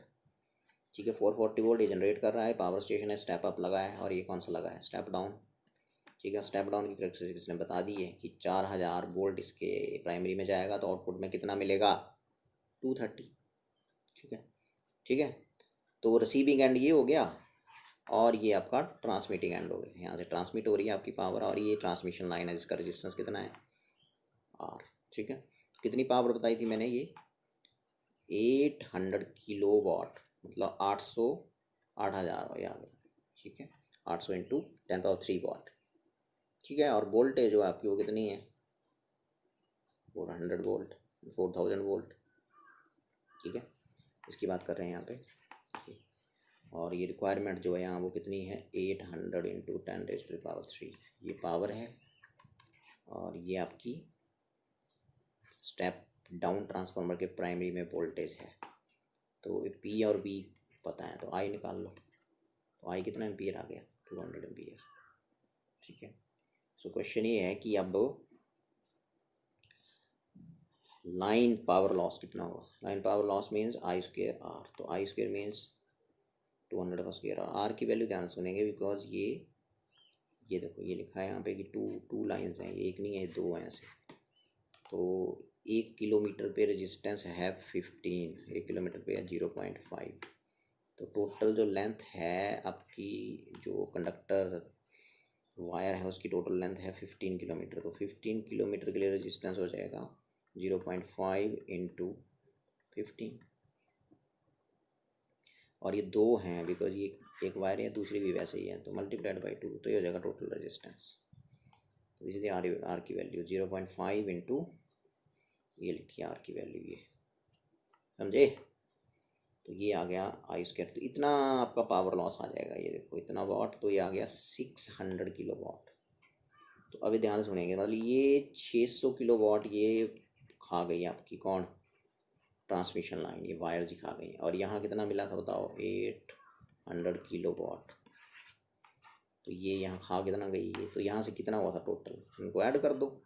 ठीक है। 440 वोल्ट ये जनरेट कर रहा है। पावर स्टेशन है, स्टेप अप लगा है और ये कौन सा लगा है, स्टेप डाउन। ठीक है। स्टेप डाउन की करेक्टरिस्टिक्स ने बता दी है कि 4000 वोल्ट इसके प्राइमरी में जाएगा तो आउटपुट में कितना मिलेगा, 230। ठीक है। ठीक है। तो रिसीविंग एंड ये हो गया और ये आपका ट्रांसमिटिंग एंड हो गया। यहाँ से ट्रांसमिट हो रही है आपकी पावर और ये ट्रांसमिशन लाइन है जिसका रेजिस्टेंस कितना है, आर। ठीक है। कितनी पावर बताई थी मैंने, ये 800 किलो वाट, मतलब 8000 आ गया। ठीक है। 800 इंटू 10⁻³ वाट। ठीक है। और वोल्टेज जो आपकी वो कितनी है, 400 वोल्ट, 4000 वोल्ट। ठीक है। इसकी बात कर रहे हैं यहाँ पे। और ये रिक्वायरमेंट जो है यहाँ वो कितनी है, 800 इंटू 10⁻³ ये पावर है और ये आपकी स्टेप डाउन ट्रांसफार्मर के प्राइमरी में वोल्टेज है। तो पी और बी पता है तो आई निकाल लो। तो आई कितना एम्पियर आ गया, 200 एम्पियर। ठीक है। सो क्वेश्चन ये है कि अब लाइन पावर लॉस कितना होगा। Line power loss means I square R. तो आई स्क्वेयर मीन्स 200 का स्क्वेयर। और आर की वैल्यू ध्यान सुनेंगे बिकॉज ये देखो ये लिखा है यहाँ पे कि टू लाइन्स हैं, ये एक नहीं है, दो हैं ऐसे। तो 1 किलोमीटर पे रेजिस्टेंस है 15, 1 किलोमीटर पे है 0.5। तो टोटल जो लेंथ है आपकी, जो कंडक्टर वायर है उसकी टोटल लेंथ है 15 किलोमीटर। तो 15 किलोमीटर के लिए रेजिस्टेंस हो जाएगा 0.5 इंटू 15। और ये दो हैं बिकॉज ये एक वायर है, दूसरी भी वैसे ही है, तो मल्टीप्लाइड बाई 2 तो ये हो जाएगा टोटल रेजिस्टेंस। तो दिस इज आर की वैल्यू 0.5 इंटू ये लिखिए आर की वैल्यू, ये समझे। तो ये आ गया आई स्क्वायर। तो इतना आपका पावर लॉस आ जाएगा, ये देखो इतना वाट, तो ये आ गया 600 किलो वाट। तो अभी ध्यान सुनेंगे, मतलब ये 600 किलो वाट ये खा गई आपकी कौन, ट्रांसमिशन लाइन, ये वायर ही खा गई। और यहाँ कितना मिला था बताओ, 800 किलो वाट। तो ये यहाँ खा कितना गई ये, तो यहाँ से कितना हुआ था टोटल, इनको ऐड कर दो।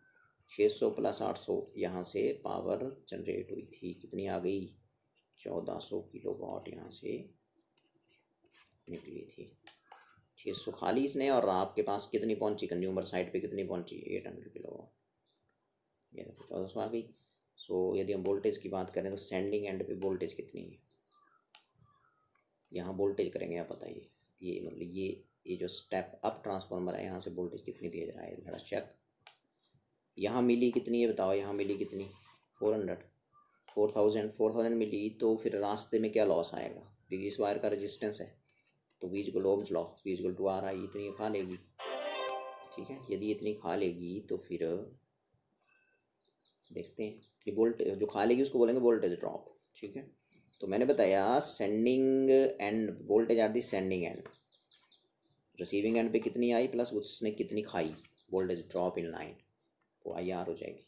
600 प्लस 800 यहाँ से पावर जनरेट हुई थी, कितनी आ गई, 1400 किलो वाट यहाँ से निकली थी। 600 खा ली इसने और आपके पास कितनी पहुँची, कंज्यूमर साइड पे कितनी पहुँची, 800 किलो वाट। ये देखो 1400 आ गई। सो यदि हम वोल्टेज की बात करें तो सेंडिंग एंड पे वोल्टेज कितनी है, यहाँ वोल्टेज करेंगे आप बताइए। ये मतलब ये जो स्टेप अप ट्रांसफार्मर है यहाँ से वोल्टेज कितनी भेज रहा है, जरा चेक। यहाँ मिली कितनी है बताओ, यहाँ मिली कितनी, 4000 मिली। तो फिर रास्ते में क्या लॉस आएगा, क्योंकि इस वायर का रेजिस्टेंस है तो V = Ohm's law, V = R आई, इतनी खा लेगी। ठीक है। यदि इतनी खा लेगी तो फिर देखते हैं कि वोल्टेज जो खा लेगी उसको बोलेंगे वोल्टेज ड्रॉप। ठीक है। तो मैंने बताया sending end voltage are the sending end, receiving end पे कितनी आई प्लस उसने कितनी खाई, वोल्टेज ड्रॉप इन लाइन, वो IR हो जाएगी।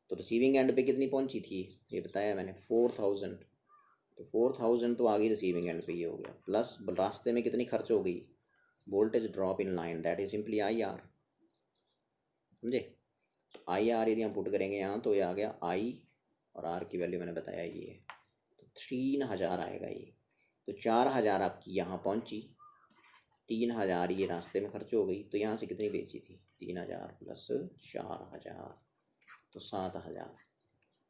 तो रिसीविंग एंड पे कितनी पहुंची थी ये बताया मैंने, 4000। तो 4000 तो आ गई रिसीविंग एंड पे, ये हो गया, प्लस रास्ते में कितनी खर्च हो गई, voltage drop in line, that is simply IR। समझे। IR यदि हम पुट करेंगे यहाँ तो ये आ गया I और R की वैल्यू मैंने बताया ये है, तो 3000 आएगा ये। तो 4000 आपकी यहाँ पहुँची, 3000 ये रास्ते में खर्च हो गई। तो यहाँ से कितनी बेची थी, 3000 प्लस 4000 तो 7000।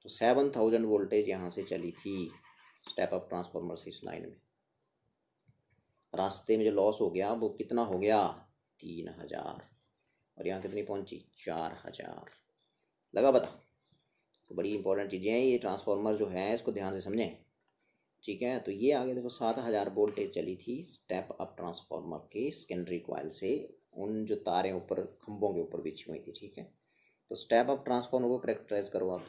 तो 7000 वोल्टेज यहाँ से चली थी स्टेप अप ट्रांसफार्मर से इस लाइन में। रास्ते में जो लॉस हो गया वो कितना हो गया, 3000, और यहाँ कितनी पहुँची, 4000। लगा पता। तो बड़ी इंपॉर्टेंट चीज़ें हैं ये, ट्रांसफार्मर जो है इसको ध्यान से समझें। ठीक है। तो ये आगे देखो 7000 वोल्टेज चली थी स्टेप अप ट्रांसफार्मर के सेकेंडरी कॉइल से, उन जो तारें ऊपर खंभों के ऊपर बिछी हुई थी। ठीक है। तो स्टेप अप ट्रांसफार्मर को करेक्टराइज करो आप,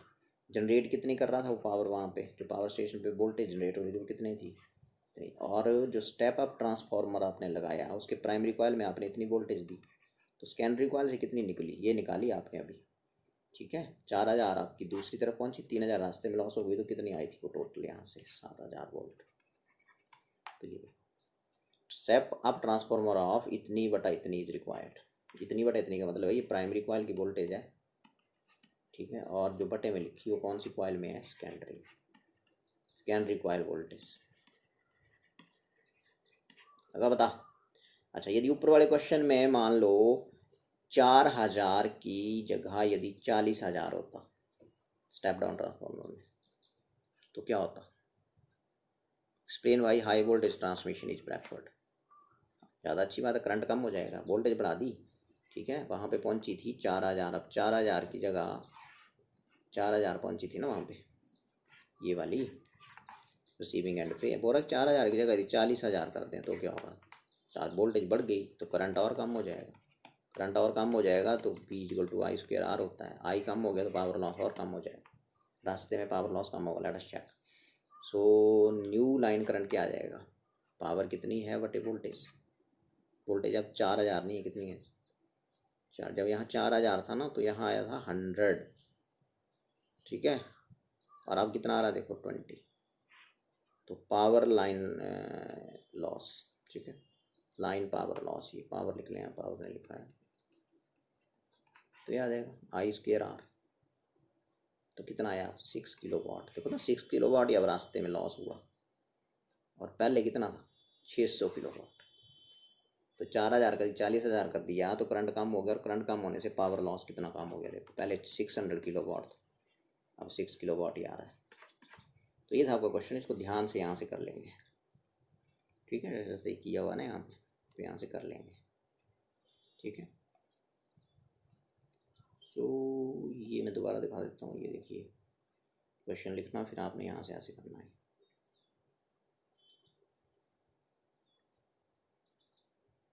जनरेट कितनी कर रहा था वो पावर, वहाँ पे जो पावर स्टेशन पे वोल्टेज जनरेट हो रही थी वो कितनी थी, और जो स्टेप अप ट्रांसफार्मर आपने लगाया उसके प्राइमरी कॉइल में आपने इतनी वोल्टेज दी, तो सेकेंडरी कॉइल से कितनी निकली ये निकाली आपने अभी। ठीक है। 4000 आपकी दूसरी तरफ पहुंची, 3000 रास्ते में लॉस हो गई, तो कितनी आई थी वो टोटल यहाँ से 7000 वोल्ट। तो ये सेप अप ट्रांसफार्मर ऑफ इतनी बटा इतनी इज रिक्वायर्ड। इतनी बटा इतनी का मतलब है ये प्राइमरी कॉइल की वोल्टेज है, ठीक है। और जो बटे में लिखी वो कौन सी कॉइल में है, सेकेंडरी कॉइल वोल्टेज। अगर बता। अच्छा, यदि ऊपर वाले क्वेश्चन में मान लो 4000 की जगह यदि 40000 होता स्टेप डाउन ट्रांसफार्मर में, तो क्या होता। Explain why high voltage transmission is preferred. ज़्यादा अच्छी बात है, करंट कम हो जाएगा, वोल्टेज बढ़ा दी, ठीक है। वहाँ पे पहुँची थी 4000, अब 4000 की जगह 4000 पहुँची थी ना वहाँ पे, ये वाली रिसीविंग एंड पे। बोरा 4000 की जगह यदि 40000 कर दें तो क्या होगा, वोल्टेज बढ़ गई तो करंट और कम हो जाएगा। करंट और कम हो जाएगा तो P=I²R होता है। आई कम हो गया तो पावर लॉस और कम हो जाएगा, रास्ते में पावर लॉस कम होगा। Let us check. So new line current क्या आ जाएगा, पावर कितनी है बटे वोल्टेज। वोल्टेज अब 4000 नहीं है, कितनी है 4। जब यहाँ 4000 था ना तो यहाँ आया था 100, ठीक है। और अब कितना आ रहा है देखो 20। तो पावर लाइन लॉस, ठीक है, लाइन पावर लॉस, ये पावर लिख लें, यहाँ पावर नहीं लिखा है, तो ये आ जाएगा I²R। तो कितना आया 6 किलोवाट। देखो ना 6 किलोवाट ही अब रास्ते में लॉस हुआ, और पहले कितना था 600 किलोवाट। तो 4000 का 40000 कर दिया तो करंट कम हो गया, और करंट कम होने से पावर लॉस कितना कम हो गया। देखो पहले 600 किलोवाट था, अब 6 किलोवाट ही आ रहा है। तो ये था आपका क्वेश्चन, इसको ध्यान से यहाँ से कर लेंगे, ठीक है। जैसे किया हुआ ना यहाँ पे, तो यहाँ से कर लेंगे, ठीक है। सो ये मैं दोबारा दिखा देता हूँ। ये देखिए क्वेश्चन लिखना, फिर आपने यहाँ से ऐसे करना है,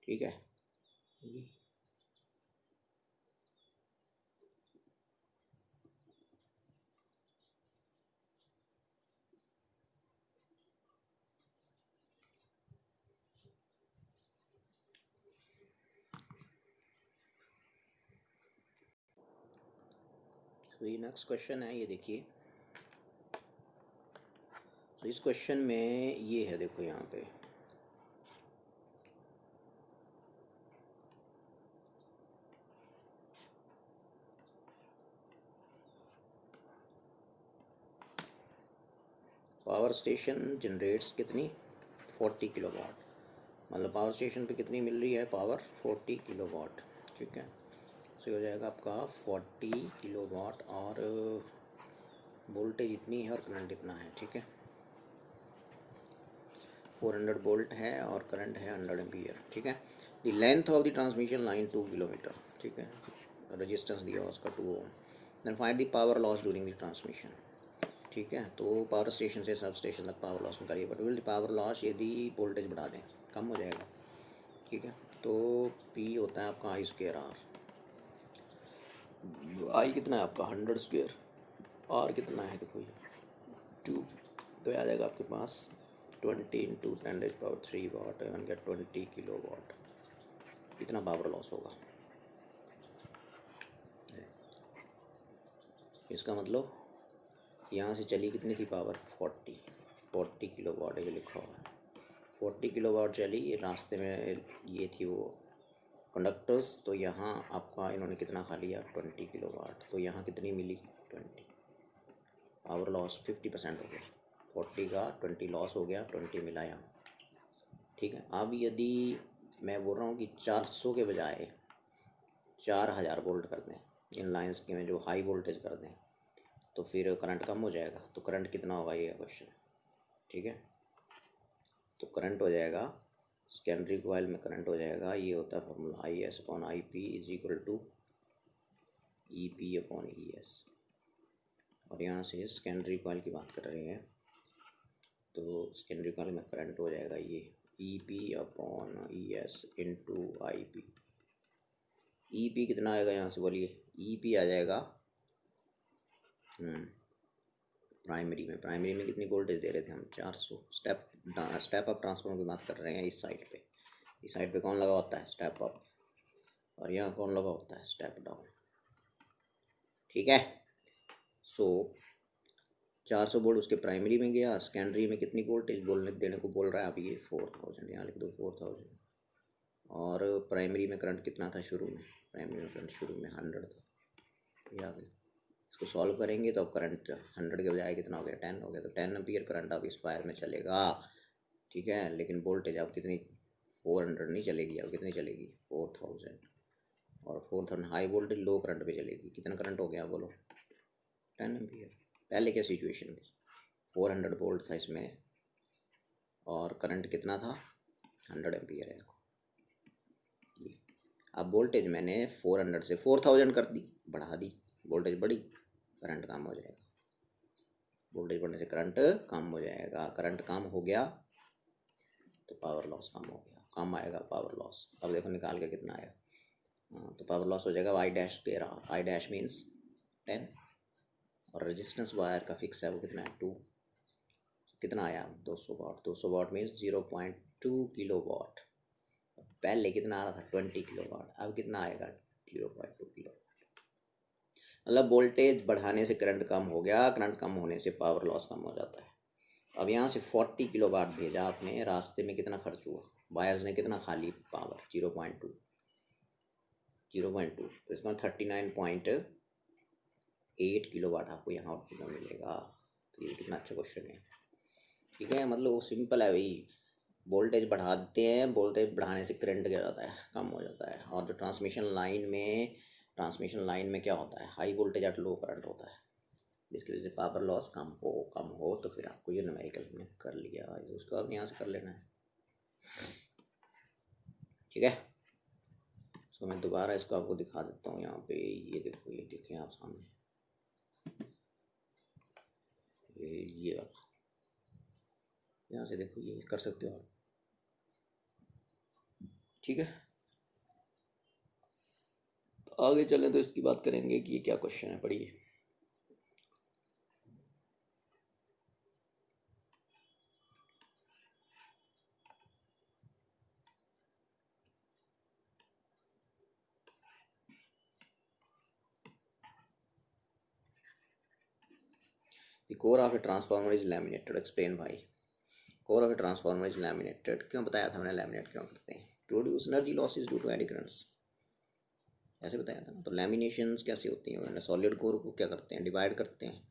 ठीक है। तो ये नेक्स्ट क्वेश्चन है, ये देखिए। तो इस क्वेश्चन में ये है, देखो यहाँ पे पावर स्टेशन जनरेट्स कितनी 40 किलोवाट। मतलब पावर स्टेशन पे कितनी मिल रही है पावर 40 किलोवाट, ठीक है। तो हो जाएगा आपका 40 किलोवाट, और वोल्टेज इतनी है और करंट इतना है, ठीक है। 400 वोल्ट है और करंट है 100 एम्पियर, ठीक है। The length of the transmission line 2 kilometre, ठीक है। रेजिस्टेंस दिया उसका 2 ohm. Then find the power loss during the transmission, ठीक है। तो पावर स्टेशन से सब स्टेशन तक पावर लॉस निकालिए। But will the power loss यदि वोल्टेज बढ़ा दें कम हो जाएगा, ठीक है। तो P होता है आपका I²R। आई कितना है आपका 100², R कितना है देखो ये 2। तो आ जाएगा आपके पास 20 × 10⁻³ वाट, एवन गेट 20 किलोवाट। इतना पावर लॉस होगा। इसका मतलब यहाँ से चली कितनी थी पावर 40 किलोवाट, ये लिखा हुआ है 40 किलोवाट चली। ये रास्ते में ये थी वो कंडक्टर्स, तो यहाँ आपका इन्होंने कितना खा लिया 20 किलोवाट। तो यहाँ कितनी मिली 20। पावर लॉस 50% हो गया, 40 का 20 लॉस हो गया, 20 मिला यहाँ, ठीक है। अब यदि मैं बोल रहा हूँ कि 400 के बजाय 4000 वोल्ट कर दें इन लाइंस के में, जो हाई वोल्टेज कर दें, तो फिर करंट कम हो जाएगा। तो करंट कितना होगा ये क्वेश्चन, ठीक है। तो करंट हो जाएगा सेकेंडरी कॉइल में, करंट हो जाएगा, ये होता है फॉर्मूला IS/IP = EP/ES। और यहाँ से सेकेंडरी कॉइल की बात कर रहे हैं, तो सेकेंडरी कॉइल में करंट हो जाएगा ये EP/ES × IP। EP कितना आएगा यहाँ से बोलिए, EP आ जाएगा प्राइमरी में कितनी वोल्टेज दे रहे थे हम 400। स्टेप अप ट्रांसफार्मर की बात कर रहे हैं। इस साइड पे कौन लगा होता है स्टेप अप, और यहाँ कौन लगा होता है स्टेप डाउन, ठीक है। सो 400 वोल्ट उसके प्राइमरी में गया, सेकेंडरी में कितनी वोल्टेज बोलने देने को बोल रहा है, अभी ये 4000, यहाँ लिख दो 4000। और प्राइमरी में करंट कितना था शुरू में, प्राइमरी में करंट शुरू में 100 था, ये आ गया। इसको सॉल्व करेंगे तो अब करंट 100 के बजाय कितना हो गया, 10 हो गया। तो 10 एम्पियर करंट अब इस वायर में चलेगा, ठीक है। लेकिन वोल्टेज अब कितनी, 400 नहीं चलेगी, अब कितनी चलेगी, 4000। और 4000 हाई वोल्टेज, लो करंट पे चलेगी। कितना करंट हो गया बोलो, 10 एम्पियर। पहले क्या सिचुएशन थी, 400 वोल्ट था इसमें और करंट कितना था, 100 एम्पियर है। ये अब वोल्टेज मैंने 400 से 4000 कर दी, बढ़ा दी, वोल्टेज बढ़ी, करंट कम हो जाएगा। वोल्टेज बढ़ने से करंट कम हो जाएगा, करंट कम हो गया तो पावर लॉस कम हो गया, कम आएगा पावर लॉस। अब देखो निकाल के कितना आया, तो पावर लॉस हो जाएगा I dash square R, I dash means 10, और रेजिस्टेंस वायर का फिक्स है वो कितना है 2, कितना आया 200 वाट। 200 वाट मीन्स 0.2 किलो वाट। पहले कितना आ रहा था 20 किलो वाट, अब कितना आएगा 0.2 किलो। मतलब वोल्टेज बढ़ाने से करंट कम हो गया, करंट कम होने से पावर लॉस कम हो जाता है। अब यहाँ से 40 किलो वाट भेजा आपने, रास्ते में कितना खर्च हुआ, वायर्स ने कितना खा ली पावर, 0.2, तो इसका 39.8 किलो वाट आपको यहाँ आउटपुट में मिलेगा। तो ये कितना अच्छा क्वेश्चन है, ठीक है। मतलब वो सिंपल है भाई, वोल्टेज बढ़ा देते हैं, वोल्टेज बढ़ाने से करंट क्या जाता है, कम हो जाता है। और जो ट्रांसमिशन लाइन में क्या होता है, high voltage at low current होता है, जिसकी वजह से पावर लॉस कम हो। तो फिर आपको ये न्यूमेरिकल में कर लिया, उसको आप यहाँ से कर लेना है, ठीक है। तो मैं दोबारा इसको आपको दिखा देता हूँ यहाँ पे, ये देखो, ये देखें आप सामने, ये वाला, यहाँ से देखो, ये कर सकते हो आप, ठीक है। आगे चलें तो इसकी बात करेंगे कि ये क्या क्वेश्चन है, पढ़िए। The core of a transformer is laminated, explain why। core of a transformer is laminated, क्यों बताया था मैंने, लैमिनेट क्यों करते हैं, to reduce energy losses due to eddy currents, ऐसे बताया था ना। तो लैमिनेशंस कैसे होती हैं, सॉलिड कोर को क्या करते हैं, डिवाइड करते हैं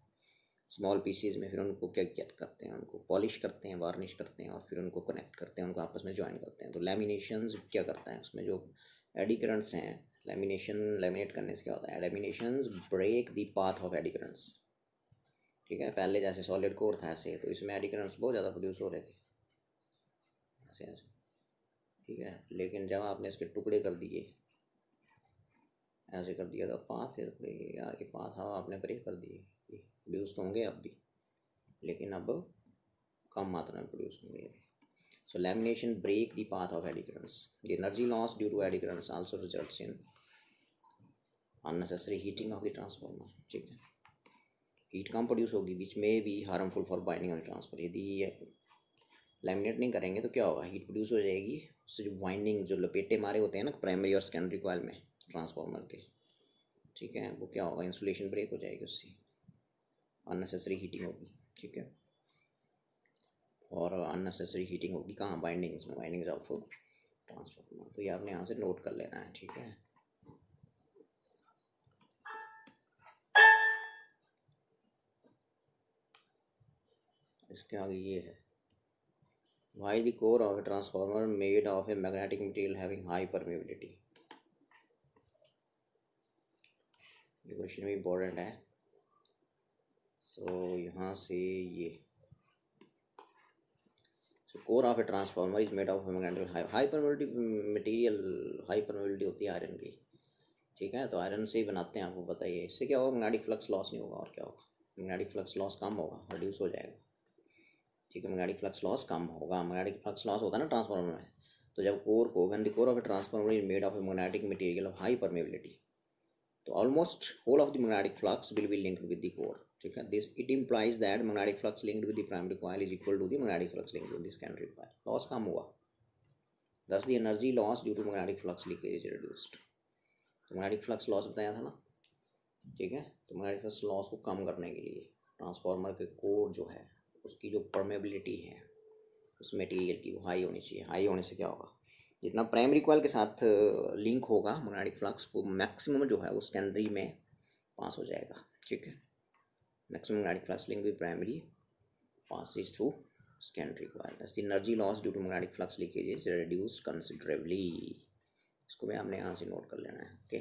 स्मॉल पीसीज में, फिर उनको क्या करते हैं, उनको पॉलिश करते हैं, वार्निश करते हैं, और फिर उनको कनेक्ट करते हैं, उनको आपस में ज्वाइन करते हैं। तो लैमिनेशंस क्या करता है, उसमें जो एडी करंट्स हैं, लैमिनेट करने से क्या होता है, laminations break the path of eddy currents, ठीक है। पहले जैसे सॉलिड कोर था ऐसे, तो इसमें एडी करंट्स बहुत ज़्यादा प्रोड्यूस हो रहे थे ऐसे ऐसे, ठीक है। लेकिन जब आपने इसके टुकड़े कर दिए, ऐसे कर दिया, तो पाथ यार के पाथ हवा आपने ब्रेक कर दिए, प्रोड्यूस तो होंगे अब भी, लेकिन अब कम मात्रा में प्रोड्यूस होंगे। So lamination break the path of eddy currents. The energy loss due to eddy currents also results in unnecessary heating of the transformer, ठीक है। हीट कम प्रोड्यूस होगी, which may be harmful for binding on transfer. यदि laminate नहीं करेंगे तो क्या होगा, हीट प्रोड्यूस हो जाएगी, उससे जो वाइंडिंग, जो लपेटे मारे होते हैं ना प्राइमरी और सेकेंडरी कॉइल में ट्रांसफार्मर के, ठीक है, वो क्या होगा, इंसुलेशन ब्रेक हो जाएगी, उससे अननेसेसरी हीटिंग होगी, ठीक है। और अननेसेसरी हीटिंग होगी कहाँ, बाइंडिंग्स में, बाइंडिंग्स ऑफ ट्रांसफार्मर। तो ये आपने यहाँ से नोट कर लेना है, ठीक है। इसके आगे ये है, why the core of a transformer made of a magnetic material having high permeability. ये क्वेश्चन भी इम्पोर्टेंट है। सो यहाँ से ये, core of a transformer is made of magnetic high permeability material, high permeability होती है आयरन की, ठीक है। तो आयरन से ही बनाते हैं, आपको बताइए इससे क्या होगा, मैग्नेटिक फ्लक्स लॉस नहीं होगा, और क्या होगा, मैग्नेटिक फ्लक्स लॉस कम होगा, रिड्यूस हो जाएगा, ठीक है। मैग्नेटिक फ्लक्स लॉस कम होगा, मैग्नेटिक फ्लक्स लॉस होता है ना ट्रांसफार्मर में। तो जब कोर को, when the core of a transformer is made of a magnetic material of high permeability, तो almost whole of the magnetic flux will be linked with the core, ठीक है। This it implies that magnetic flux linked with the primary coil is equal to the magnetic flux linked with the secondary coil. Loss कम हुआ, thus the energy loss due to magnetic flux leakage is reduced. तो magnetic flux loss बताया था ना, ठीक है। तो magnetic flux loss को कम करने के लिए ट्रांसफार्मर के कोर जो है उसकी जो परमेबिलिटी है उस मटेरियल की वो हाई होनी चाहिए। हाई होने से क्या होगा, जितना प्राइमरी कॉइल के साथ लिंक होगा मैग्नेटिक फ्लक्स वो मैक्सिमम जो है वो सेकेंडरी में पास हो जाएगा। ठीक है, maximum magnetic flux link with primary passes through secondary coil. Thus the energy loss due to magnetic flux leakage is reduced considerably. इसको भी आपने यहाँ से नोट कर लेना है। ओके।